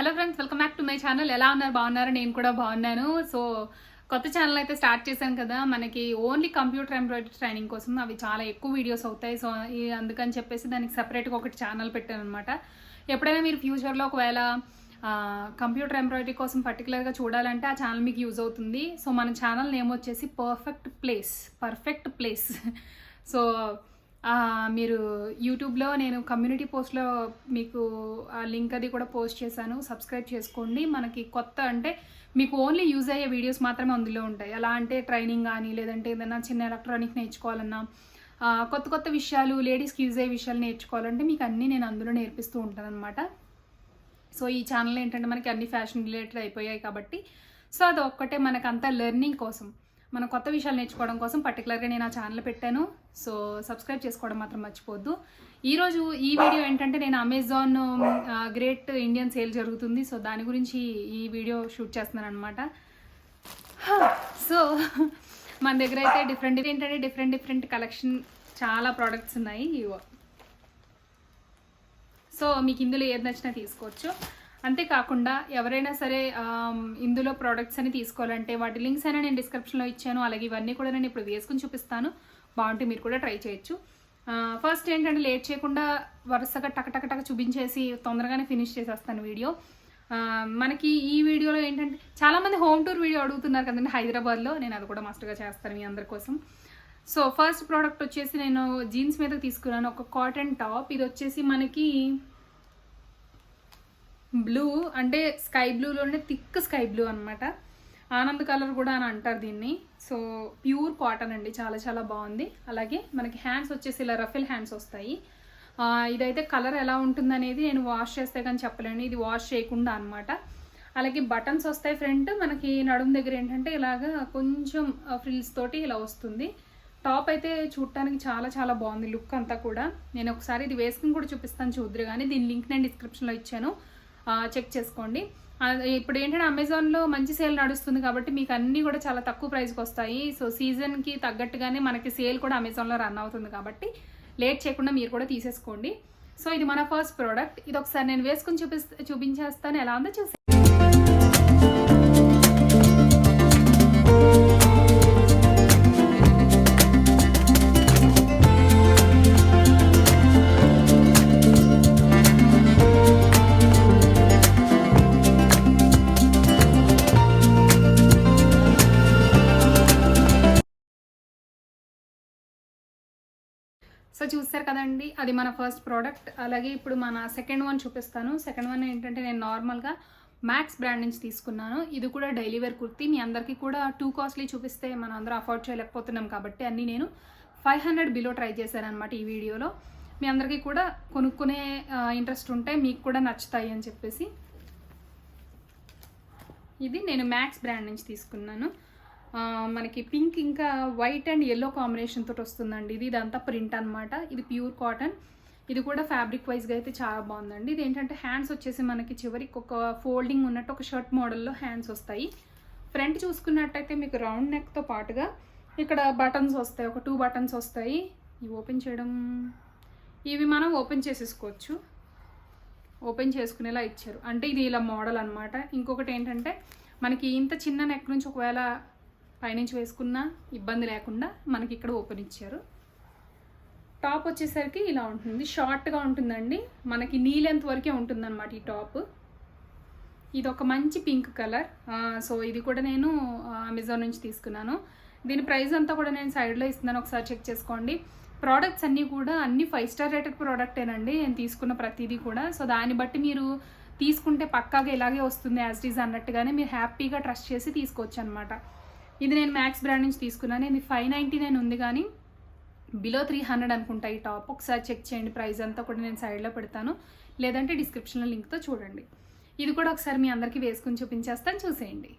Hello friends, welcome back to my channel. ఎలా ఉన్నారు? బాగున్నారు? నేను కూడా బాగున్నాను. సో కొత్త ఛానల్ అయితే స్టార్ట్ చేశాను కదా. మనకి ఓన్లీ కంప్యూటర్ ఎంబ్రాయిడరీ ట్రైనింగ్ కోసం అవి చాలా ఎక్కువ వీడియోస్ అవుతాయి. సో అందుకని చెప్పేసి దానికి సపరేట్గా ఒకటి ఛానల్ పెట్టాను అనమాట. ఎప్పుడైనా మీరు ఫ్యూచర్లో ఒకవేళ కంప్యూటర్ ఎంబ్రాయిడరీ కోసం పర్టికులర్గా చూడాలంటే ఆ ఛానల్ మీకు యూజ్ అవుతుంది. సో మన ఛానల్ నేమ్ వచ్చేసి పర్ఫెక్ట్ ప్లేస్. సో మీరు యూట్యూబ్లో నేను కమ్యూనిటీ పోస్ట్లో మీకు ఆ లింక్ అది కూడా పోస్ట్ చేశాను. సబ్స్క్రైబ్ చేసుకోండి. మనకి కొత్త అంటే మీకు ఓన్లీ యూజ్ అయ్యే వీడియోస్ మాత్రమే అందులో ఉంటాయి. ఎలా అంటే ట్రైనింగ్ కానీ, లేదంటే ఏదైనా చిన్న ఎలక్ట్రానిక్ నేర్చుకోవాలన్నా, కొత్త విషయాలు, లేడీస్కి యూజ్ అయ్యే విషయాలు నేర్చుకోవాలంటే మీకు అన్నీ నేను అందులో నేర్పిస్తూ ఉంటాను అనమాట. సో ఈ ఛానల్ ఏంటంటే మనకి అన్ని ఫ్యాషన్ రిలేటెడ్ అయిపోయాయి కాబట్టి సో అది ఒక్కటే మనకంతా లెర్నింగ్ కోసం, మనం కొత్త విషయాలు నేర్చుకోవడం కోసం పర్టికులర్గా నేను ఆ ఛానల్ పెట్టాను. సో సబ్స్క్రైబ్ చేసుకోవడం మాత్రం మర్చిపోవద్దు. ఈరోజు ఈ వీడియో ఏంటంటే నేను అమెజాన్ గ్రేట్ ఇండియన్ సేల్ జరుగుతుంది. సో దాని గురించి ఈ వీడియో షూట్ చేస్తున్నాను అనమాట. సో మన దగ్గర అయితే డిఫరెంట్ కలెక్షన్ చాలా ప్రోడక్ట్స్ ఉన్నాయి. సో మీకు ఇందులో ఏది నచ్చినా తీసుకోవచ్చు. అంతేకాకుండా ఎవరైనా సరే ఇందులో ప్రోడక్ట్స్ అని తీసుకోవాలంటే వాటి లింక్స్ అయినా నేను డిస్క్రిప్షన్లో ఇచ్చాను. అలాగే ఇవన్నీ కూడా నేను ఇప్పుడు వేసుకుని చూపిస్తాను. బాగుంటే మీరు కూడా ట్రై చేయొచ్చు. ఫస్ట్ ఏంటంటే లేట్ చేయకుండా వరుసగా టక చూపించేసి తొందరగానే ఫినిష్ చేసేస్తాను వీడియో. మనకి ఈ వీడియోలో ఏంటంటే చాలామంది హోమ్ టూర్ వీడియో అడుగుతున్నారు కదండి హైదరాబాద్లో. నేను అది కూడా మస్ట్గా చేస్తాను మీ అందరి కోసం. సో ఫస్ట్ ప్రోడక్ట్ వచ్చేసి నేను జీన్స్ మీద తీసుకున్నాను. ఒక కాటన్ టాప్. ఇది వచ్చేసి మనకి బ్లూ అంటే స్కై బ్లూలోనే థిక్ స్కై బ్లూ అనమాట. ఆనంద్ కలర్ కూడా అని అంటారు దీన్ని. సో ప్యూర్ కాటన్ అండి, చాలా బాగుంది. అలాగే మనకి హ్యాండ్స్ వచ్చేసి ఇలా రఫిల్ హ్యాండ్స్ వస్తాయి. ఇదైతే కలర్ ఎలా ఉంటుందనేది నేను వాష్ చేస్తే కానీ చెప్పలేను. ఇది వాష్ చేయకుండా అనమాట. అలాగే బటన్స్ వస్తాయి ఫ్రంట్. మనకి నడుము దగ్గర ఏంటంటే ఇలాగా కొంచెం ఫ్రిల్స్ తోటి ఇలా వస్తుంది. టాప్ అయితే చూడటానికి చాలా బాగుంది లుక్ అంతా కూడా. నేను ఒకసారి ఇది వేసుకుని కూడా చూపిస్తాను చూద్దరు కానీ. దీని లింక్ నేను డిస్క్రిప్షన్లో ఇచ్చాను, చెక్ చేసుకోండి. ఇప్పుడు ఏంటంటే అమెజాన్లో మంచి సేల్ నడుస్తుంది కాబట్టి మీకు అన్నీ కూడా చాలా తక్కువ ప్రైస్కి వస్తాయి. సో సీజన్కి తగ్గట్టుగానే మనకి సేల్ కూడా అమెజాన్లో రన్ అవుతుంది కాబట్టి లేట్ చేయకుండా మీరు కూడా తీసేసుకోండి. సో ఇది మన ఫస్ట్ ప్రోడక్ట్. ఇది ఒకసారి నేను వేసుకుని చూపించేస్తాను ఎలా ఉందో చూసి. సో చూస్తారు కదండి, అది మన ఫస్ట్ ప్రోడక్ట్. అలాగే ఇప్పుడు మన సెకండ్ వన్ చూపిస్తాను. సెకండ్ వన్ ఏంటంటే నేను నార్మల్గా మ్యాక్స్ బ్రాండ్ నుంచి తీసుకున్నాను. ఇది కూడా డైలీ వేర్ కుర్తీ. మీ అందరికీ కూడా టూ కాస్ట్లీ చూపిస్తే మనం అందరూ అఫోర్డ్ చేయలేకపోతున్నాం కాబట్టి అన్నీ నేను 500 బిలో ట్రై చేశాను అనమాట ఈ వీడియోలో. మీ అందరికీ కూడా కొనుక్కునే ఇంట్రెస్ట్ ఉంటే మీకు కూడా నచ్చుతాయి అని చెప్పేసి ఇది నేను మ్యాక్స్ బ్రాండ్ నుంచి తీసుకున్నాను. మనకి పింక్ ఇంకా వైట్ అండ్ ఎల్లో కాంబినేషన్ తోటి వస్తుందండి. ఇదంతా ప్రింట్ అనమాట. ఇది ప్యూర్ కాటన్. ఇది కూడా ఫ్యాబ్రిక్ వైజ్గా అయితే చాలా బాగుందండి. ఇది ఏంటంటే హ్యాండ్స్ వచ్చేసి మనకి చివరికి ఒక ఫోల్డింగ్ ఉన్నట్టు ఒక షర్ట్ మోడల్లో హ్యాండ్స్ వస్తాయి. ఫ్రంట్ చూసుకున్నట్టయితే మీకు రౌండ్ నెక్తో పాటుగా ఇక్కడ బటన్స్ వస్తాయి, ఒక 2 బటన్స్ వస్తాయి. ఇవి ఓపెన్ చేయడం, ఇవి మనం ఓపెన్ చేసేసుకోవచ్చు. ఓపెన్ చేసుకునేలా ఇచ్చారు. అంటే ఇది ఇలా మోడల్ అనమాట. ఇంకొకటి ఏంటంటే మనకి ఇంత చిన్న నెక్ నుంచి ఒకవేళ పైనుంచి వేసుకున్నా ఇబ్బంది లేకుండా మనకి ఇక్కడ ఓపెన్ ఇచ్చారు. టాప్ వచ్చేసరికి ఇలా ఉంటుంది, షార్ట్గా ఉంటుందండి. మనకి నీ లెంత్ వరకే ఉంటుందన్నమాట ఈ టాప్. ఇది ఒక మంచి పింక్ కలర్. సో ఇది కూడా నేను అమెజాన్ నుంచి తీసుకున్నాను. దీని ప్రైస్ అంతా కూడా నేను సైడ్లో ఇస్తున్నాను, ఒకసారి చెక్ చేసుకోండి. ప్రోడక్ట్స్ అన్నీ కూడా అన్ని 5 స్టార్ రేటెడ్ ప్రోడక్టేనండి నేను తీసుకున్న ప్రతిదీ కూడా. సో దాన్ని బట్టి మీరు తీసుకుంటే పక్కాగా ఇలాగే వస్తుంది యాజ్ ఇట్ ఈజ్ అన్నట్టుగానే మీరు హ్యాపీగా ట్రస్ట్ చేసి తీసుకోవచ్చు అనమాట. ఇది నేను మ్యాక్స్ బ్రాండ్ నుంచి తీసుకున్నాను. ఇది 599 ఉంది కానీ బిలో 300 అనుకుంటా ఈ టాప్. ఒకసారి చెక్ చేయండి. ప్రైస్ అంతా కూడా నేను సైడ్లో పెడతాను, లేదంటే డిస్క్రిప్షన్లో లింక్తో చూడండి. ఇది కూడా ఒకసారి మీ అందరికీ వేసుకుని చూపించేస్తాను, చూసేయండి.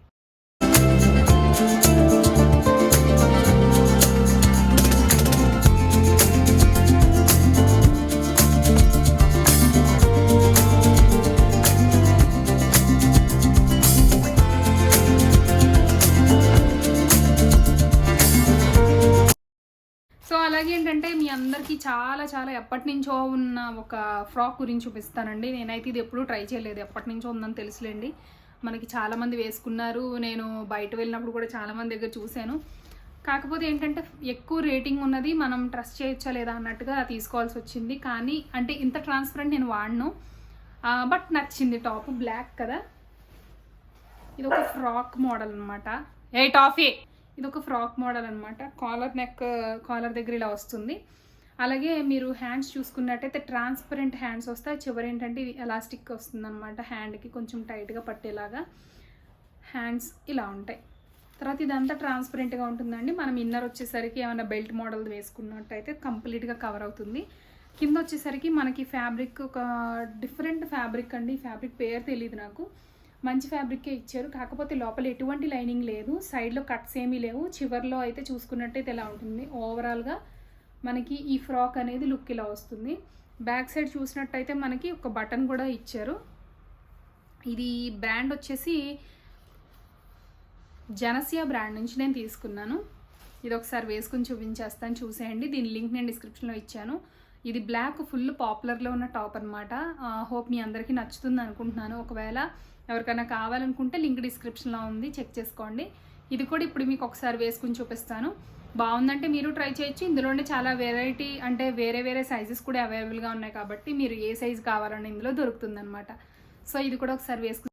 అలాగే ఏంటంటే మీ అందరికీ చాలా చాలా ఎప్పటి నుంచో ఉన్న ఒక ఫ్రాక్ గురించి చూపిస్తానండి. నేనైతే ఇది ఎప్పుడూ ట్రై చేయలేదు, ఎప్పటి నుంచో ఉందని తెలుసులేండి. మనకి చాలామంది వేసుకున్నారు, నేను బయట వెళ్ళినప్పుడు కూడా చాలామంది దగ్గర చూశాను. కాకపోతే ఏంటంటే ఎక్కువ రేటింగ్ ఉన్నది మనం ట్రస్ట్ చేయొచ్చా లేదా అన్నట్టుగా తీసుకోవాల్సి వచ్చింది. కానీ అంటే ఇంత ట్రాన్స్పరెంట్ నేను వాడను, బట్ నచ్చింది. టాప్ బ్లాక్ కదా, ఇది ఒక ఫ్రాక్ మోడల్ అనమాట. ఇది ఒక ఫ్రాక్ మోడల్ అనమాట. కాలర్ నెక్, కాలర్ దగ్గర ఇలా వస్తుంది. అలాగే మీరు హ్యాండ్స్ చూసుకున్నట్టయితే ట్రాన్స్పరెంట్ హ్యాండ్స్ వస్తాయి. చివరి ఏంటంటే ఇది ఎలాస్టిక్ వస్తుంది అనమాట, హ్యాండ్కి కొంచెం టైట్గా పట్టేలాగా హ్యాండ్స్ ఇలా ఉంటాయి. తర్వాత ఇదంతా ట్రాన్స్పరెంట్గా ఉంటుందండి. మనం ఇన్నర్ వచ్చేసరికి ఏమైనా బెల్ట్ మోడల్ వేసుకున్నట్టయితే కంప్లీట్గా కవర్ అవుతుంది. కింద వచ్చేసరికి మనకి ఫ్యాబ్రిక్ ఒక డిఫరెంట్ ఫ్యాబ్రిక్ అండి. ఫ్యాబ్రిక్ పేరు తెలియదు నాకు, మంచి ఫ్యాబ్రికే ఇచ్చారు. కాకపోతే లోపల ఎటువంటి లైనింగ్ లేదు, సైడ్లో కట్స్ ఏమీ లేవు. చివర్లో అయితే చూసుకున్నట్టయితే ఇలా ఉంటుంది. ఓవరాల్గా మనకి ఈ ఫ్రాక్ అనేది లుక్ ఇలా వస్తుంది. బ్యాక్ సైడ్ చూసినట్టయితే మనకి ఒక బటన్ కూడా ఇచ్చారు. ఇది బ్రాండ్ వచ్చేసి జనసియా బ్రాండ్ నుంచి నేను తీసుకున్నాను. ఇది ఒకసారి వేసుకుని చూపించేస్తాను, చూసేయండి. దీని లింక్ నేను డిస్క్రిప్షన్లో ఇచ్చాను. ఇది బ్లాక్ ఫుల్ పాపులర్లో ఉన్న టాప్ అనమాట. హోప్ మీ అందరికీ నచ్చుతుంది అనుకుంటున్నాను. ఒకవేళ ఎవరికైనా కావాలనుకుంటే లింక్ డిస్క్రిప్షన్లో ఉంది, చెక్ చేసుకోండి. ఇది కూడా ఇప్పుడు మీకు ఒకసారి వేసుకుని చూపిస్తాను. బాగుందంటే మీరు ట్రై చేయొచ్చు. ఇందులోనే చాలా వెరైటీ అంటే వేరే వేరే సైజెస్ కూడా అవైలబుల్గా ఉన్నాయి కాబట్టి మీరు ఏ సైజు కావాలని ఇందులో దొరుకుతుంది అనమాట. సో ఇది కూడా ఒకసారి వేసుకుని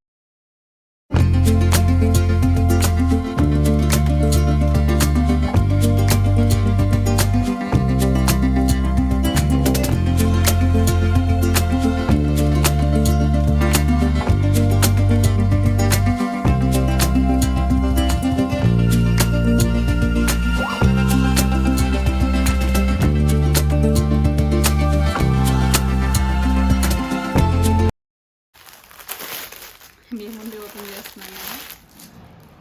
మీ ముందు ఓపెన్ చేస్తున్నాను.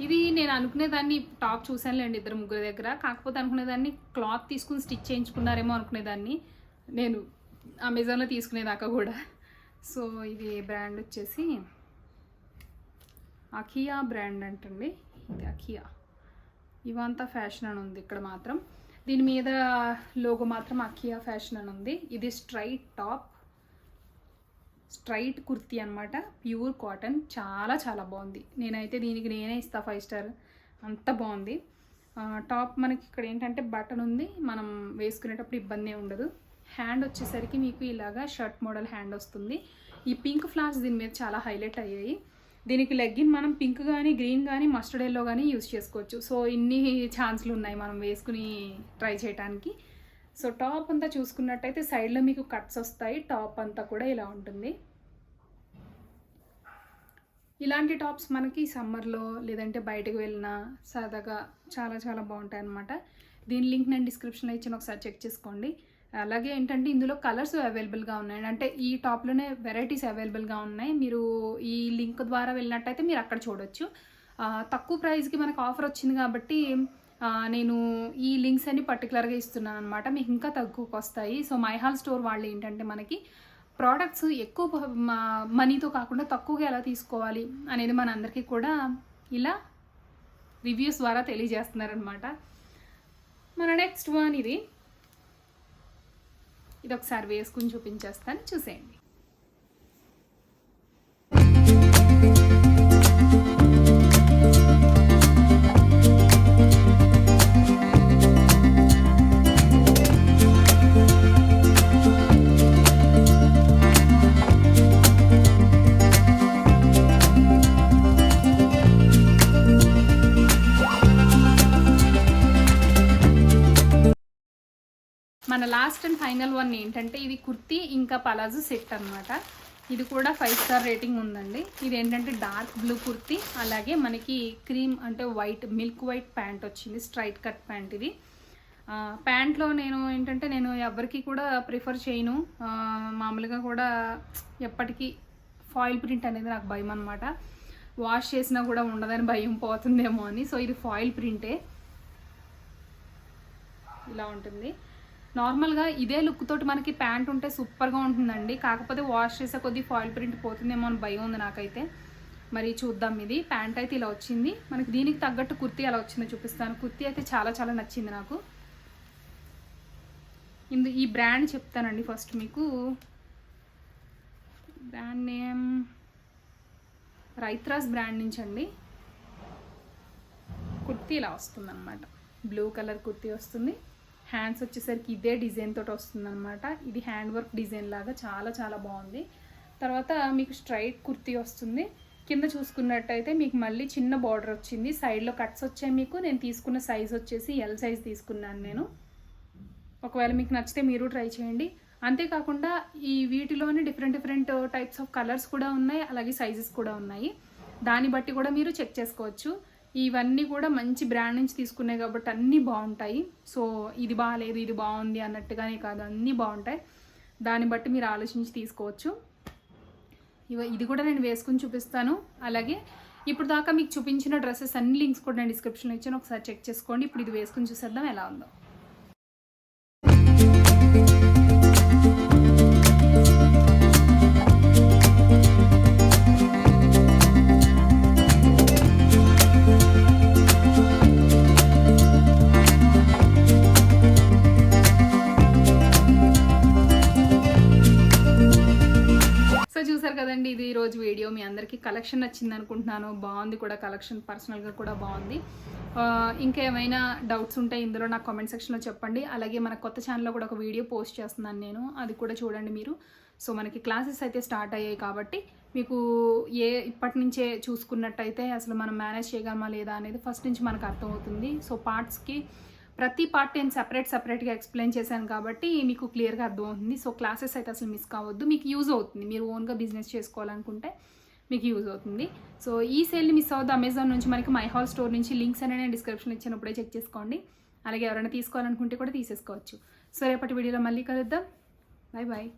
ఇది నేను అనుకునేదాన్ని టాప్ చూశానులేండి ఇద్దరు ముగ్గురు దగ్గర. కాకపోతే అనుకునేదాన్ని క్లాత్ తీసుకుని స్టిచ్ చేయించుకున్నారేమో అనుకునేదాన్ని నేను అమెజాన్లో తీసుకునేదాకా కూడా. సో ఇది బ్రాండ్ వచ్చేసి అకియా బ్రాండ్ అంటండి. ఇది అకియా ఇవంతా ఫ్యాషన్ అని ఉంది ఇక్కడ మాత్రం. దీని మీద లోగో మాత్రం అకియా ఫ్యాషన్ అని ఉంది. ఇది స్ట్రైట్ టాప్, స్ట్రైట్ కుర్తీ అనమాట, ప్యూర్ కాటన్. చాలా చాలా బాగుంది. నేనైతే దీనికి నేనే ఇస్తా 5 స్టార్, అంత బాగుంది. టాప్ మనకి ఇక్కడ ఏంటంటే బటన్ ఉంది, మనం వేసుకునేటప్పుడు ఇబ్బంది ఉండదు. హ్యాండ్ వచ్చేసరికి మీకు ఇలాగా షర్ట్ మోడల్ హ్యాండ్ వస్తుంది. ఈ పింక్ ఫ్లవర్స్ దీని మీద చాలా హైలైట్ అయ్యాయి. దీనికి లెగ్గిన్ మనం పింక్ కానీ గ్రీన్ కానీ మస్టర్డ్ ఎల్లో కానీ యూస్ చేసుకోవచ్చు. సో ఇన్ని ఛాన్స్లు ఉన్నాయి మనం వేసుకుని ట్రై చేయడానికి. సో టాప్ అంతా చూసుకున్నట్టయితే సైడ్లో మీకు కట్స్ వస్తాయి. టాప్ అంతా కూడా ఇలా ఉంటుంది. ఇలాంటి టాప్స్ మనకి సమ్మర్లో లేదంటే బయటకు వెళ్ళినా సరదాగా చాలా చాలా బాగుంటాయి అన్నమాట. దీని లింక్ నేను డిస్క్రిప్షన్లో ఇచ్చిన, ఒకసారి చెక్ చేసుకోండి. అలాగే ఏంటంటే ఇందులో కలర్స్ అవైలబుల్గా ఉన్నాయి, అంటే ఈ టాప్లోనే వెరైటీస్ అవైలబుల్గా ఉన్నాయి. మీరు ఈ లింక్ ద్వారా వెళ్ళినట్టయితే మీరు అక్కడ చూడొచ్చు. తక్కువ ప్రైస్కి మనకు ఆఫర్ వచ్చింది కాబట్టి నేను ఈ లింక్స్ అన్ని పర్టికులర్గా ఇస్తున్నాను అనమాట. మీకు ఇంకా తక్కువకి వస్తాయి. సో మైహాల్ స్టోర్ వాళ్ళు ఏంటంటే మనకి ప్రోడక్ట్స్ ఎక్కువ మనీతో కాకుండా తక్కువగా ఎలా తీసుకోవాలి అనేది మన అందరికీ కూడా ఇలా రివ్యూస్ ద్వారా తెలియజేస్తున్నారనమాట. మన నెక్స్ట్ వన్ ఇది ఒకసారి వేసుకుని చూపించేస్తాను, చూసేయండి. మన లాస్ట్ అండ్ ఫైనల్ వన్ ఏంటంటే ఇది కుర్తీ ఇంకా పలాజో సెట్ అనమాట. ఇది కూడా 5 స్టార్ రేటింగ్ ఉందండి. ఇది ఏంటంటే డార్క్ బ్లూ కుర్తీ, అలాగే మనకి క్రీమ్ అంటే వైట్ మిల్క్ వైట్ ప్యాంట్ వచ్చింది, స్ట్రైట్ కట్ ప్యాంట్. ఇది ప్యాంట్లో నేను ఏంటంటే నేను ఎవరికి కూడా ప్రిఫర్ చేయను. మామూలుగా కూడా ఎప్పటికీ ఫాయిల్ ప్రింట్ అనేది నాకు భయం అనమాట. వాష్ చేసినా కూడా ఉండదని భయం, పోతుందేమో అని. సో ఇది ఫాయిల్ ప్రింటే, ఇలా ఉంటుంది. నార్మల్గా ఇదే లుక్ తోటి మనకి ప్యాంట్ ఉంటే సూపర్గా ఉంటుందండి. కాకపోతే వాష్ చేసే కొద్దీ ఫాయిల్ ప్రింట్ పోతుందేమో అని భయం ఉంది నాకైతే. మరి చూద్దాం. ఇది ప్యాంట్ అయితే ఇలా వచ్చింది మనకి. దీనికి తగ్గట్టు కుర్తీ ఎలా వచ్చిందో చూపిస్తాను. కుర్తీ అయితే చాలా చాలా నచ్చింది నాకు. ఈ బ్రాండ్ చెప్తానండి ఫస్ట్ మీకు. బ్రాండ్ నేమ్ రైత్రాస్ బ్రాండ్ నుంచి అండి. కుర్తీ ఇలా వస్తుంది అనమాట, బ్లూ కలర్ కుర్తీ వస్తుంది. హ్యాండ్స్ వచ్చేసరికి ఇదే డిజైన్ తోటి వస్తుంది అనమాట. ఇది హ్యాండ్ వర్క్ డిజైన్ లాగా చాలా చాలా బాగుంది. తర్వాత మీకు స్ట్రైట్ కుర్తీ వస్తుంది. కింద చూసుకున్నట్టయితే మీకు మళ్ళీ చిన్న బార్డర్ వచ్చింది, సైడ్లో కట్స్ వచ్చాయి మీకు. నేను తీసుకున్న సైజ్ వచ్చేసి ఎల్ సైజ్ తీసుకున్నాను నేను. ఒకవేళ మీకు నచ్చితే మీరు ట్రై చేయండి. అంతేకాకుండా ఈ వీటిలోనే డిఫరెంట్ టైప్స్ ఆఫ్ కలర్స్ కూడా ఉన్నాయి, అలాగే సైజెస్ కూడా ఉన్నాయి. దాన్ని బట్టి కూడా మీరు చెక్ చేసుకోవచ్చు. ఇవన్నీ కూడా మంచి బ్రాండ్ నుంచి తీసుకున్నాయి కాబట్టి అన్నీ బాగుంటాయి. సో ఇది బాగాలేదు ఇది బాగుంది అన్నట్టుగానే కాదు, అన్నీ బాగుంటాయి. దాన్ని బట్టి మీరు ఆలోచించి తీసుకోవచ్చు. ఇది కూడా నేను వేసుకుని చూపిస్తాను. అలాగే ఇప్పుడు దాకా మీకు చూపించిన డ్రెస్సెస్ అన్ని లింక్స్ కూడా నేను డిస్క్రిప్షన్లో ఇచ్చాను, ఒకసారి చెక్ చేసుకోండి. ఇప్పుడు ఇది వేసుకుని చూసేద్దాం ఎలా ఉందో. చూసారు కదండి, ఇది ఈరోజు వీడియో. మీ అందరికీ కలెక్షన్ నచ్చింది అనుకుంటున్నాను. బాగుంది కూడా కలెక్షన్, పర్సనల్గా కూడా బాగుంది. ఇంకేమైనా డౌట్స్ ఉంటే ఇందులో నాకు కామెంట్ సెక్షన్లో చెప్పండి. అలాగే మన కొత్త ఛానల్లో కూడా ఒక వీడియో పోస్ట్ చేస్తున్నాను నేను, అది కూడా చూడండి మీరు. సో మనకి క్లాసెస్ అయితే స్టార్ట్ అయ్యాయి కాబట్టి మీకు ఇప్పటి నుంచే చూసుకున్నట్టయితే అసలు మనం మేనేజ్ చేయగలమా లేదా అనేది ఫస్ట్ నుంచి మనకు అర్థమవుతుంది. సో పార్ట్స్కి ప్రతి పార్ట్ నేను సపరేట్గా ఎక్స్ప్లెయిన్ చేశాను కాబట్టి మీకు క్లియర్గా అర్థమవుతుంది. సో క్లాసెస్ అయితే అసలు మిస్ కావద్దు, మీకు యూజ్ అవుతుంది. మీరు ఓన్గా బిజినెస్ చేసుకోవాలనుకుంటే మీకు యూజ్ అవుతుంది. సో ఈ సేల్ని మిస్ అవ్వద్దు. అమెజాన్ నుంచి మనకి మై హాల్ స్టోర్ నుంచి లింక్స్ అనేవి నేను డిస్క్రిప్షన్ ఇచ్చినప్పుడే చెక్ చేసుకోండి. అలాగే ఎవరైనా తీసుకోవాలనుకుంటే కూడా తీసేసుకోవచ్చు. సో రేపటి వీడియోలో మళ్ళీ కలుద్దాం. Bye bye.